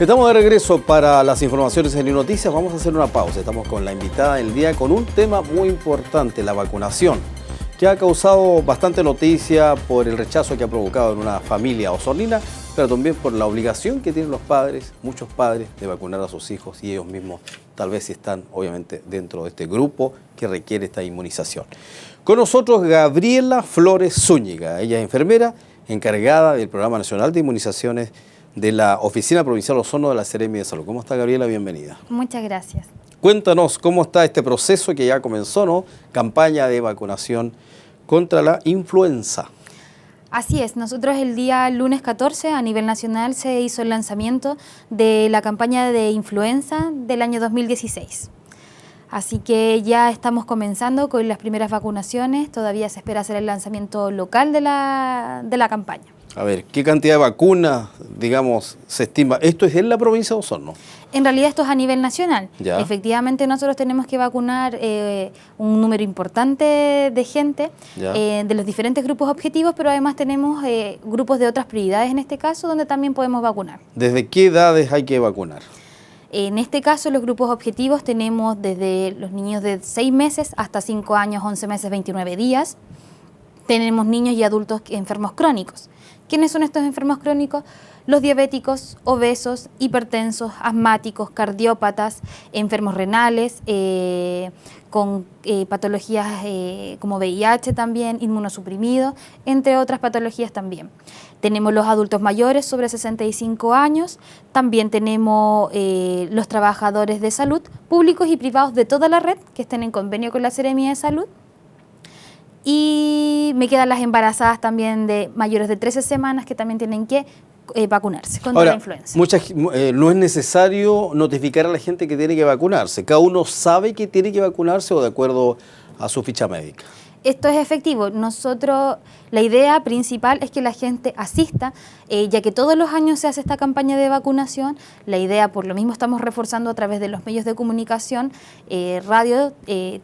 Estamos de regreso para las informaciones en Noticias. Vamos a hacer una pausa. Estamos con la invitada del día con un tema muy importante, la vacunación, que ha causado bastante noticia por el rechazo que ha provocado en una familia osornina, pero también por la obligación que tienen los padres, muchos padres, de vacunar a sus hijos y ellos mismos tal vez están obviamente dentro de este grupo que requiere esta inmunización. Con nosotros Gabriela Flores Zúñiga, ella es enfermera encargada del Programa Nacional de Inmunizaciones de la Oficina Provincial Osorno de la Seremi de Salud. ¿Cómo está, Gabriela? Bienvenida. Muchas gracias. Cuéntanos cómo está este proceso que ya comenzó, ¿no? Campaña de vacunación contra la influenza. Así es, nosotros el día lunes 14 a nivel nacional se hizo el lanzamiento de la campaña de influenza del año 2016. Así que ya estamos comenzando con las primeras vacunaciones, todavía se espera hacer el lanzamiento local de la campaña. A ver, ¿qué cantidad de vacunas, digamos, se estima? ¿Esto es en la provincia de Osorno? En realidad esto es a nivel nacional. Ya. Efectivamente nosotros tenemos que vacunar un número importante de gente de los diferentes grupos objetivos, pero además tenemos grupos de otras prioridades en este caso donde también podemos vacunar. ¿Desde qué edades hay que vacunar? En este caso los grupos objetivos tenemos desde los niños de 6 meses hasta 5 años, 11 meses, 29 días. Tenemos niños y adultos enfermos crónicos. ¿Quiénes son estos enfermos crónicos? Los diabéticos, obesos, hipertensos, asmáticos, cardiópatas, enfermos renales, con patologías como VIH también, inmunosuprimidos, entre otras patologías también. Tenemos los adultos mayores sobre 65 años, también tenemos los trabajadores de salud, públicos y privados de toda la red, que estén en convenio con la Seremi de Salud. Y me quedan las embarazadas también de mayores de 13 semanas que también tienen que vacunarse contra la influenza. No es necesario notificar a la gente que tiene que vacunarse. Cada uno sabe que tiene que vacunarse o de acuerdo a su ficha médica. Esto es efectivo. Nosotros, la idea principal es que la gente asista, ya que todos los años se hace esta campaña de vacunación. La idea, por lo mismo, estamos reforzando a través de los medios de comunicación, radio,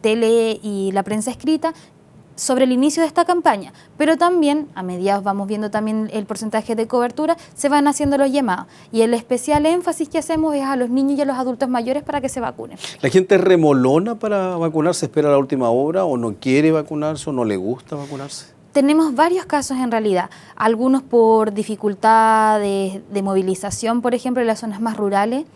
tele y la prensa escrita, sobre el inicio de esta campaña, pero también, a mediados vamos viendo también el porcentaje de cobertura, se van haciendo los llamados. Y el especial énfasis que hacemos es a los niños y a los adultos mayores para que se vacunen. ¿La gente remolona para vacunarse, espera la última hora o no quiere vacunarse o no le gusta vacunarse? Tenemos varios casos en realidad, algunos por dificultad de movilización, por ejemplo, en las zonas más rurales,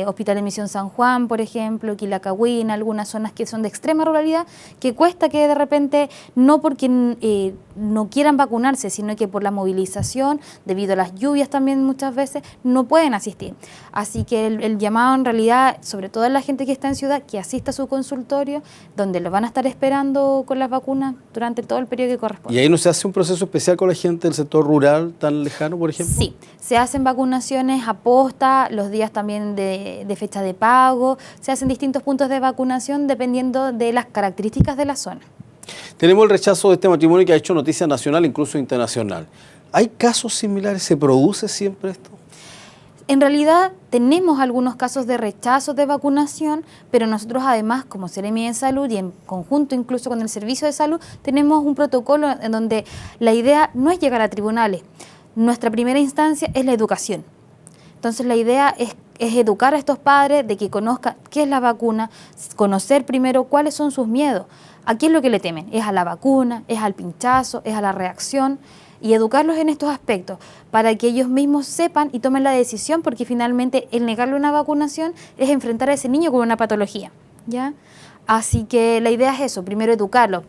Hospital de Misión San Juan, por ejemplo, Quilacagüín, algunas zonas que son de extrema ruralidad, que cuesta que de repente, no porque no quieran vacunarse, sino que por la movilización, debido a las lluvias también muchas veces, no pueden asistir. Así que el llamado en realidad, sobre todo a la gente que está en ciudad, que asista a su consultorio, donde lo van a estar esperando con las vacunas durante todo el periodo que corresponde. ¿Y ahí no se hace un proceso especial con la gente del sector rural tan lejano, por ejemplo? Sí, se hacen vacunaciones a posta, los días también de fecha de pago, se hacen distintos puntos de vacunación dependiendo de las características de la zona. Tenemos el rechazo de este matrimonio que ha hecho noticia nacional, incluso internacional. ¿Hay casos similares? ¿Se produce siempre esto? En realidad tenemos algunos casos de rechazo de vacunación, pero nosotros además, como Seremi de Salud y en conjunto incluso con el Servicio de Salud, tenemos un protocolo en donde la idea no es llegar a tribunales. Nuestra primera instancia es la educación. Entonces la idea es educar a estos padres de que conozcan qué es la vacuna, conocer primero cuáles son sus miedos, a qué es lo que le temen, es a la vacuna, es al pinchazo, es a la reacción, y educarlos en estos aspectos para que ellos mismos sepan y tomen la decisión, porque finalmente el negarle una vacunación es enfrentar a ese niño con una patología, ¿ya? Así que la idea es eso, primero educarlos,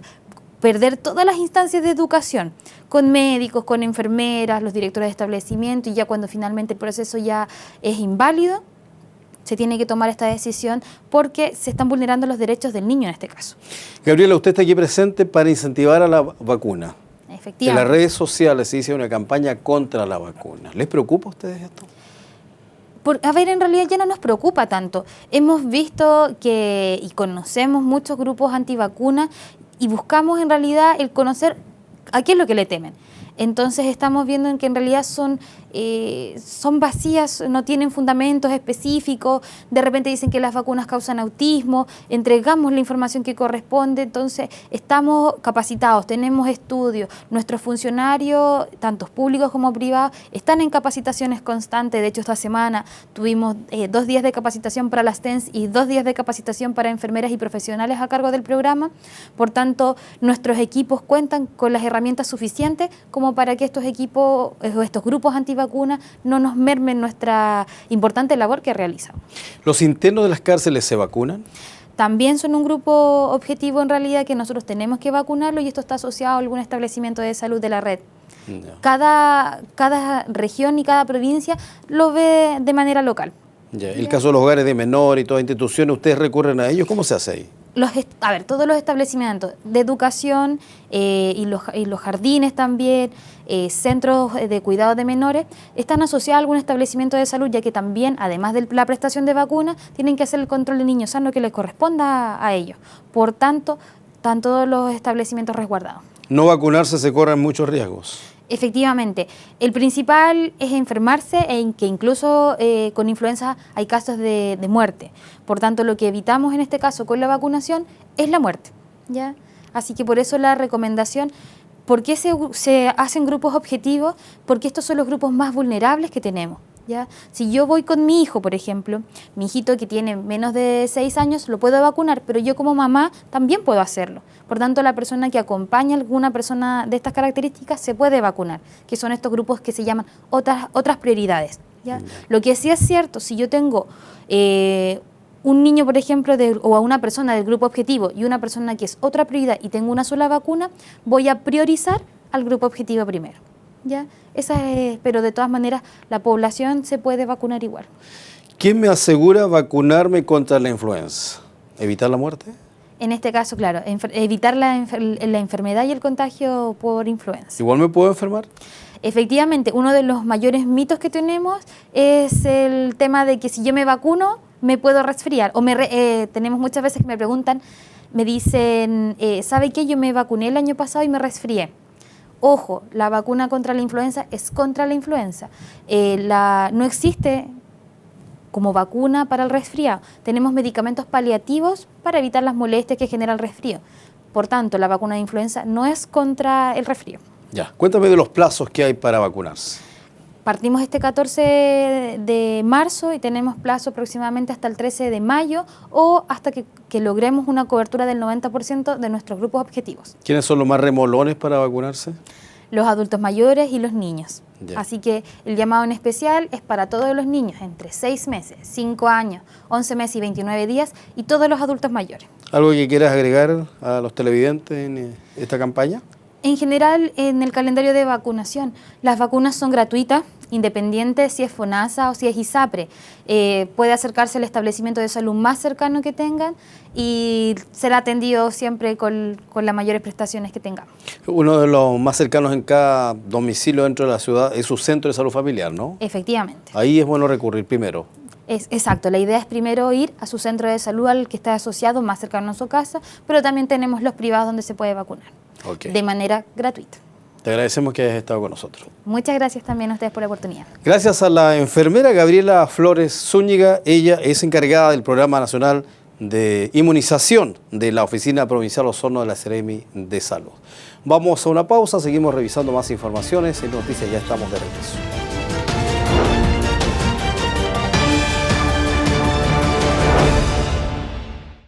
perder todas las instancias de educación, con médicos, con enfermeras, los directores de establecimiento, y ya cuando finalmente el proceso ya es inválido, se tiene que tomar esta decisión porque se están vulnerando los derechos del niño en este caso. Gabriela, usted está aquí presente para incentivar a la vacuna. Efectivamente. En las redes sociales se dice una campaña contra la vacuna. ¿Les preocupa a ustedes esto? A ver, en realidad ya no nos preocupa tanto. Hemos visto y conocemos muchos grupos antivacunas y buscamos en realidad el conocer a qué es lo que le temen. Entonces estamos viendo en que en realidad son vacías, no tienen fundamentos específicos, de repente dicen que las vacunas causan autismo, entregamos la información que corresponde, entonces estamos capacitados, tenemos estudios, nuestros funcionarios, tanto públicos como privados, están en capacitaciones constantes. De hecho, esta semana tuvimos 2 días de capacitación para las TENS y 2 días de capacitación para enfermeras y profesionales a cargo del programa. Por tanto, nuestros equipos cuentan con las herramientas suficientes como para que estos equipos o estos grupos antivacunas no nos mermen nuestra importante labor que realizamos. ¿Los internos de las cárceles se vacunan? También son un grupo objetivo en realidad que nosotros tenemos que vacunarlo, y esto está asociado a algún establecimiento de salud de la red. Cada región y cada provincia lo ve de manera local. Ya. El caso de los hogares de menores y todas las instituciones, ¿ustedes recurren a ellos? ¿Cómo se hace ahí? Todos los establecimientos de educación y los jardines también, centros de cuidado de menores, están asociados a algún establecimiento de salud, ya que también, además de la prestación de vacunas, tienen que hacer el control de niños sanos que les corresponda a ellos. Por tanto, están todos los establecimientos resguardados. No vacunarse se corren muchos riesgos. Efectivamente, el principal es enfermarse, en que incluso con influenza hay casos de muerte. Por tanto, lo que evitamos en este caso con la vacunación es la muerte, ¿ya? Así que por eso la recomendación. ¿Por qué se hacen grupos objetivos? Porque estos son los grupos más vulnerables que tenemos, ¿ya? Si yo voy con mi hijo, por ejemplo, mi hijito que tiene menos de 6 años, lo puedo vacunar, pero yo como mamá también puedo hacerlo. Por tanto, la persona que acompaña a alguna persona de estas características se puede vacunar, que son estos grupos que se llaman otras prioridades, ¿ya? Lo que sí es cierto, si yo tengo un niño, por ejemplo, o a una persona del grupo objetivo y una persona que es otra prioridad y tengo una sola vacuna, voy a priorizar al grupo objetivo primero, ¿ya? Pero de todas maneras la población se puede vacunar igual. ¿Quién me asegura vacunarme contra la influenza? ¿Evitar la muerte? En este caso, claro, evitar la enfermedad y el contagio por influenza. ¿Igual me puedo enfermar? Efectivamente, uno de los mayores mitos que tenemos es el tema de que si yo me vacuno, me puedo resfriar. Tenemos muchas veces que me preguntan, me dicen, ¿sabe qué? Yo me vacuné el año pasado y me resfrié. Ojo, la vacuna contra la influenza es contra la influenza. No existe como vacuna para el resfriado. Tenemos medicamentos paliativos para evitar las molestias que genera el resfrío. Por tanto, la vacuna de influenza no es contra el resfrío. Ya, cuéntame de los plazos que hay para vacunarse. Partimos este 14 de marzo y tenemos plazo aproximadamente hasta el 13 de mayo o hasta que logremos una cobertura del 90% de nuestros grupos objetivos. ¿Quiénes son los más remolones para vacunarse? Los adultos mayores y los niños. Ya. Así que el llamado en especial es para todos los niños entre 6 meses, 5 años, 11 meses y 29 días y todos los adultos mayores. ¿Algo que quieras agregar a los televidentes en esta campaña? En general, en el calendario de vacunación, las vacunas son gratuitas, independiente si es FONASA o si es ISAPRE. Puede acercarse al establecimiento de salud más cercano que tengan y será atendido siempre con las mayores prestaciones que tengamos. Uno de los más cercanos en cada domicilio dentro de la ciudad es su centro de salud familiar, ¿no? Efectivamente. Ahí es bueno recurrir primero. Exacto, la idea es primero ir a su centro de salud al que está asociado más cercano a su casa, pero también tenemos los privados donde se puede vacunar, de manera gratuita. Te agradecemos que hayas estado con nosotros. Muchas gracias también a ustedes por la oportunidad. Gracias a la enfermera Gabriela Flores Zúñiga. Ella es encargada del Programa Nacional de Inmunización de la Oficina Provincial Osorno de la Seremi de Salud. Vamos a una pausa, seguimos revisando más informaciones. En Noticias ya estamos de regreso.